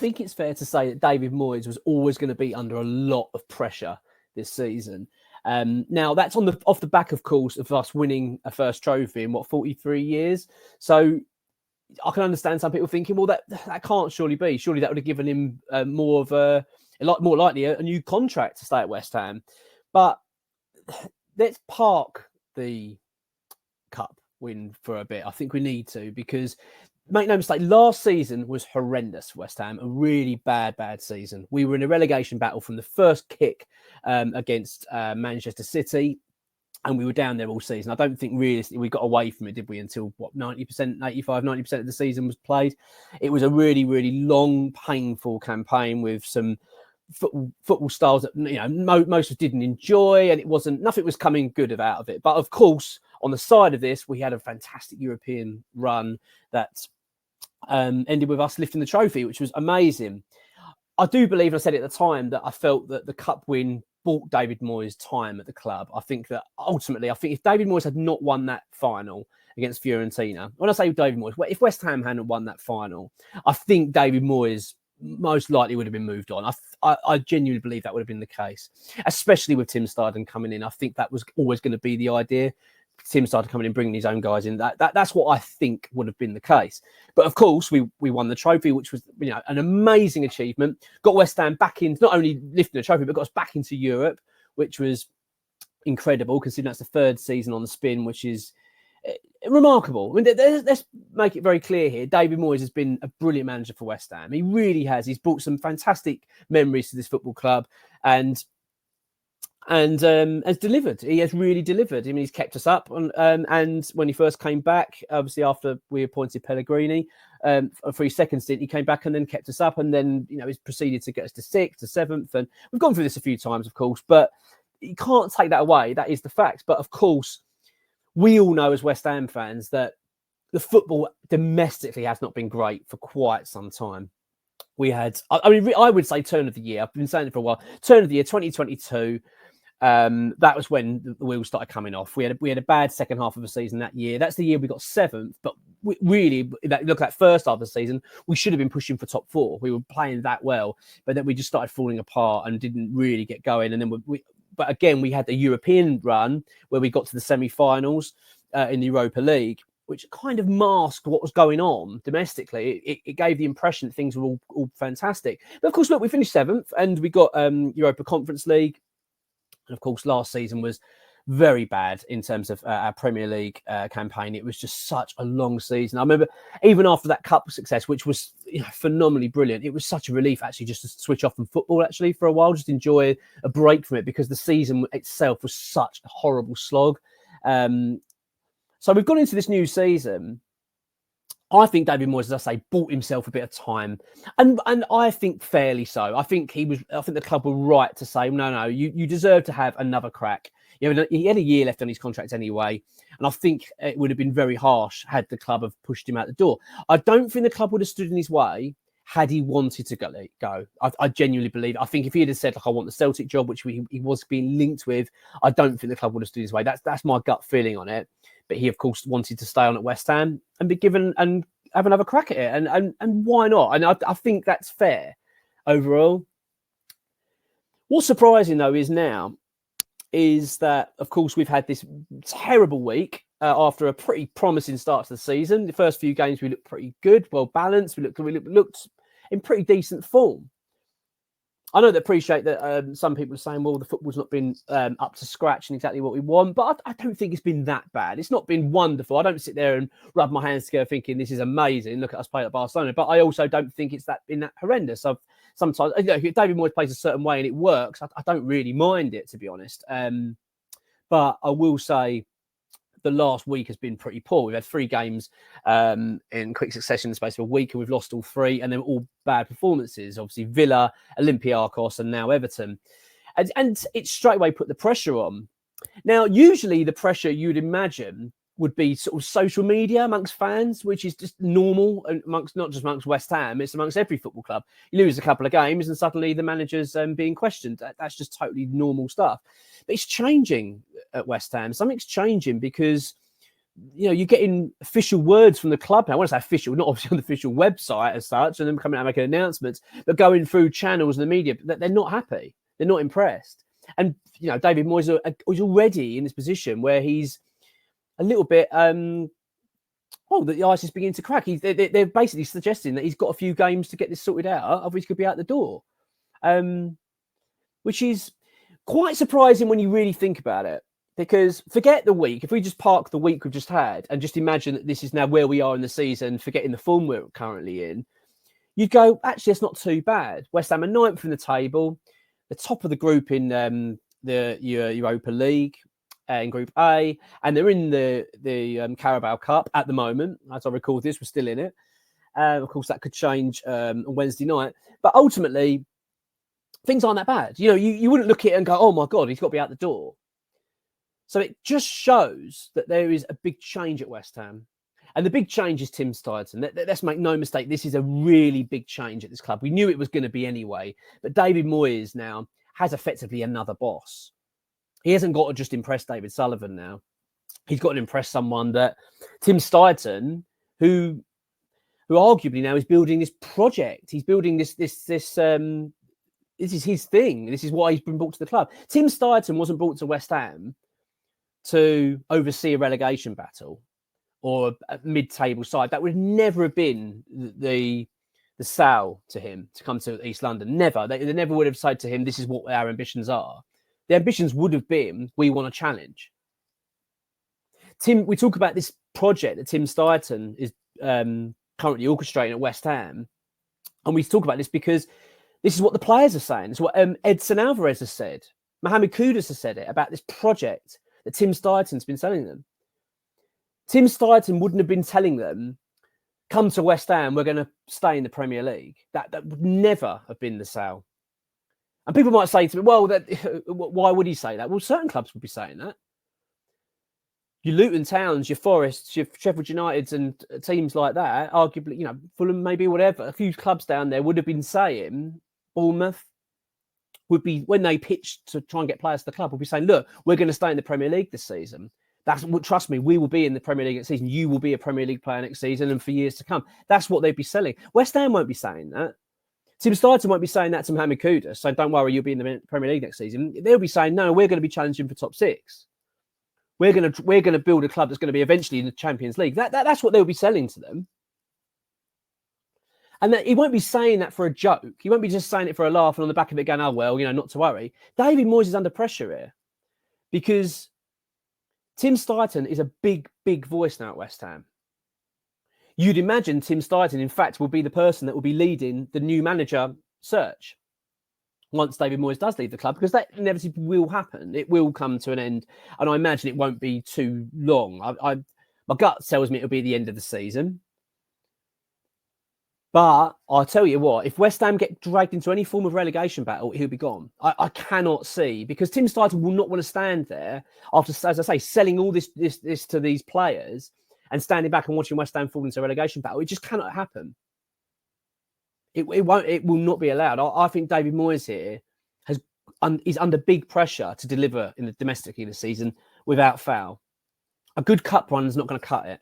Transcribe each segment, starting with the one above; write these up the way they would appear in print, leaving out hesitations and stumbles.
think it's fair to say that David Moyes was always going to be under a lot of pressure this season. Now, that's off the back, of course, of us winning a first trophy in, 43 years? So I can understand some people thinking, well, that can't surely be. Surely that would have given him more likely a new contract to stay at West Ham. But let's park the cup win for a bit. I think we need to, because make no mistake, last season was horrendous for West Ham, a really bad season. We were in a relegation battle from the first kick against Manchester City, and we were down there all season. I don't think realistically we got away from it, did we, until 90% of the season was played. It was a really, really long, painful campaign with some football styles that most of us didn't enjoy, and nothing was coming good out of it. But of course, on the side of this, we had a fantastic European run that ended with us lifting the trophy, which was amazing. I do believe, and I said it at the time, that I felt that the cup win bought David Moyes time at the club. I think that ultimately, if David Moyes had not won that final against Fiorentina, when I say David Moyes, if West Ham hadn't won that final, I think David Moyes most likely would have been moved on. I genuinely believe that would have been the case, especially with Tim Steidten coming in. I think that was always going to be the idea. Tim started coming in, bringing his own guys in. That's what I think would have been the case. But of course, we won the trophy, which was an amazing achievement. Got West Ham back in, not only lifting the trophy, but got us back into Europe, which was incredible, considering that's the third season on the spin, which is remarkable. I mean, let's make it very clear here. David Moyes has been a brilliant manager for West Ham. He really has. He's brought some fantastic memories to this football club, and has delivered. He has really delivered. I mean, he's kept us up. And when he first came back, obviously after we appointed Pellegrini for his second stint, he came back and then kept us up. And then, he's proceeded to get us to 6th, to 7th. And we've gone through this a few times, of course, but you can't take that away. That is the fact. But of course, we all know as West Ham fans that the football domestically has not been great for quite some time. We had, I would say turn of the year. I've been saying it for a while. Turn of the year, 2022. That was when the wheels started coming off. We had a bad second half of the season that year. That's the year we got 7th. But look at that first half of the season, we should have been pushing for top 4. We were playing that well, but then we just started falling apart and didn't really get going. And then but again, we had the European run where we got to the semi-finals in the Europa League, which kind of masked what was going on domestically. It gave the impression that things were all fantastic. But of course, look, we finished 7th and we got Europa Conference League. And of course, last season was very bad in terms of our Premier League campaign. It was just such a long season. I remember even after that cup success, which was phenomenally brilliant, it was such a relief actually just to switch off from football actually for a while, just enjoy a break from it, because the season itself was such a horrible slog. So we've gone into this new season. I think David Moyes, as I say, bought himself a bit of time, and I think fairly so. I think the club were right to say, no, you deserve to have another crack. He had a year left on his contract anyway, and I think it would have been very harsh had the club have pushed him out the door. I don't think the club would have stood in his way had he wanted to go. I genuinely believe. I think if he had said, like, I want the Celtic job, which he was being linked with, I don't think the club would have stood his way. That's my gut feeling on it. But he, of course, wanted to stay on at West Ham and be given and have another crack at it. And why not? And I think that's fair overall. What's surprising, though, is that, of course, we've had this terrible week after a pretty promising start to the season. The first few games, we looked pretty good, well balanced. We looked in pretty decent form. I know they appreciate that some people are saying, well, the football's not been up to scratch and exactly what we want, but I don't think it's been that bad. It's not been wonderful. I don't sit there and rub my hands together thinking this is amazing. Look at us play at Barcelona. But I also don't think it's been that horrendous. Sometimes, if David Moyes plays a certain way and it works, I don't really mind it, to be honest. But I will say the last week has been pretty poor. We've had 3 games in quick succession in the space of a week, and we've lost all 3, and they're all bad performances. Obviously, Villa, Olympiacos, and now Everton. And it straight away put the pressure on. Now, usually the pressure you'd imagine would be sort of social media amongst fans, which is just normal amongst, not just amongst West Ham, it's amongst every football club. You lose a couple of games and suddenly the manager's being questioned. That's just totally normal stuff. But it's changing at West Ham. Something's changing because you're getting official words from the club now. I want to say official, not obviously on the official website as such, and them coming out and making announcements, but going through channels and the media that they're not happy, they're not impressed. And David Moyes is already in this position where he's a little bit that the ice is beginning to crack. They're basically suggesting that he's got a few games to get this sorted out, otherwise he could be out the door, which is quite surprising when you really think about it. Because forget the week. If we just park the week we've just had and just imagine that this is now where we are in the season, forgetting the form we're currently in, you'd go, actually, it's not too bad. West Ham are 9th in the table, the top of the group in the Europa League in Group A, and they're in the Carabao Cup at the moment. As I record this, we're still in it. Of course, that could change on Wednesday night. But ultimately, things aren't that bad. You wouldn't look at it and go, oh, my God, he's got to be out the door. So it just shows that there is a big change at West Ham. And the big change is Tim Steidten. Let's make no mistake, this is a really big change at this club. We knew it was going to be anyway. But David Moyes now has effectively another boss. He hasn't got to just impress David Sullivan now. He's got to impress someone that Tim Steidten, who arguably now is building this project. He's building this is his thing. This is why he's been brought to the club. Tim Steidten wasn't brought to West Ham to oversee a relegation battle or a mid-table side. That would never have been the sell to him to come to East London. Never. They never would have said to him, this is what our ambitions are. The ambitions would have been, we want a challenge. We talk about this project that Tim Steidten is currently orchestrating at West Ham. And we talk about this because this is what the players are saying. It's what Edson Alvarez has said. Mohamed Kudus has said it about this project that Tim Steidten's been selling them. Tim Steidten wouldn't have been telling them, come to West Ham, we're going to stay in the Premier League. That would never have been the sale. And people might say to me, well, why would he say that? Well, certain clubs would be saying that. Your Luton Towns, your Forests, your Sheffield Uniteds and teams like that, arguably, Fulham, maybe whatever, a few clubs down there would have been saying, Bournemouth, would be, when they pitched to try and get players to the club, would be saying, look, we're going to stay in the Premier League this season. Trust me, we will be in the Premier League next season. You will be a Premier League player next season and for years to come. That's what they'd be selling. West Ham won't be saying that. Tim Steidten won't be saying that to Mohamed Kudus. So don't worry, you'll be in the Premier League next season. They'll be saying, no, we're going to be challenging for top 6. We're going to build a club that's going to be eventually in the Champions League. That's what they'll be selling to them. And that he won't be saying that for a joke. He won't be just saying it for a laugh and on the back of it going, oh, well, not to worry. David Moyes is under pressure here because Tim Steidten is a big, big voice now at West Ham. You'd imagine Tim Steidten, in fact, will be the person that will be leading the new manager search once David Moyes does leave the club, because that inevitably will happen. It will come to an end. And I imagine it won't be too long. My gut tells me it'll be the end of the season. But I'll tell you what, if West Ham get dragged into any form of relegation battle, he'll be gone. I cannot see, because Tim Steidten will not want to stand there after, as I say, selling all this to these players and standing back and watching West Ham fall into a relegation battle. It just cannot happen. It will not be allowed. I think David Moyes here is under big pressure to deliver in the domestically this season without foul. A good cup run is not going to cut it.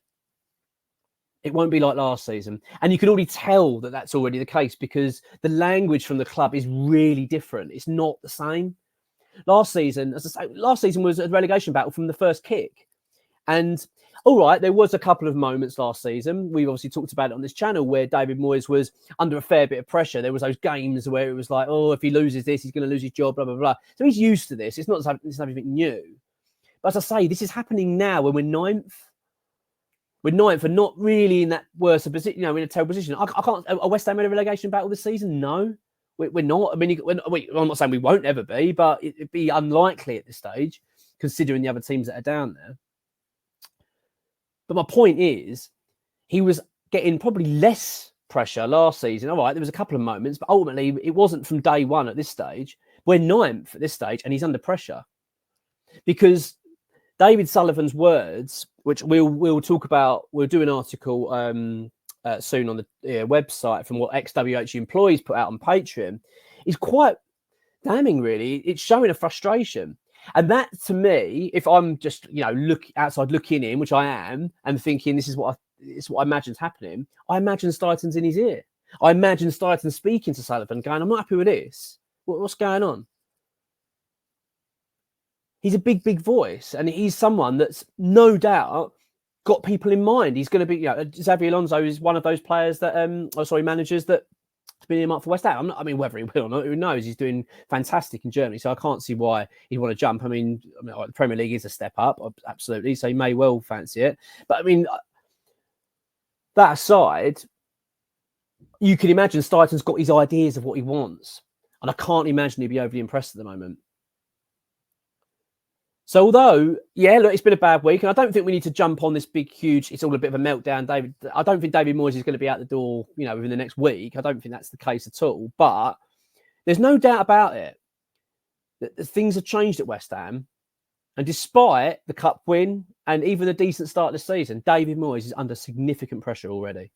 It won't be like last season. And you can already tell that that's already the case because the language from the club is really different. It's not the same. Last season, as I say, was a relegation battle from the first kick. And all right, there was a couple of moments last season. We've obviously talked about it on this channel where David Moyes was under a fair bit of pressure. There was those games where it was like, oh, if he loses this, he's going to lose his job, blah, blah, blah. So he's used to this. It's not something new. But as I say, this is happening now when we're 9th. We're 9th and not really in that worse position, in a terrible position. I can't. Are West Ham in a relegation battle this season? No, we're not. I mean, I'm not saying we won't ever be, but it'd be unlikely at this stage, considering the other teams that are down there. But my point is, he was getting probably less pressure last season. All right, there was a couple of moments, but ultimately it wasn't from day one at this stage. We're 9th at this stage, and he's under pressure because David Sullivan's words, which we'll talk about, we'll do an article soon on the website from what XWH employees put out on Patreon, is quite damning, really. It's showing a frustration. And that, to me, if I'm just, look outside looking in, which I am, and thinking this is what I imagine's happening, I imagine Steidten's in his ear. I imagine Steidten speaking to Sullivan, going, "I'm not happy with this. What's going on?" He's a big voice, and he's someone that's no doubt got people in mind. He's going to be, Xabi Alonso is one of those players that, managers that has been earmarked for West Ham. Whether he will or not, who knows? He's doing fantastic in Germany, so I can't see why he'd want to jump. The Premier League is a step up, absolutely, so he may well fancy it. But that aside, you can imagine Steidten's got his ideas of what he wants, and I can't imagine he'd be overly impressed at the moment. So although, look, it's been a bad week, and I don't think we need to jump on this big, huge, it's all a bit of a meltdown, David. I don't think David Moyes is going to be out the door, within the next week. I don't think that's the case at all. But there's no doubt about it that things have changed at West Ham. And despite the cup win and even a decent start of the season, David Moyes is under significant pressure already.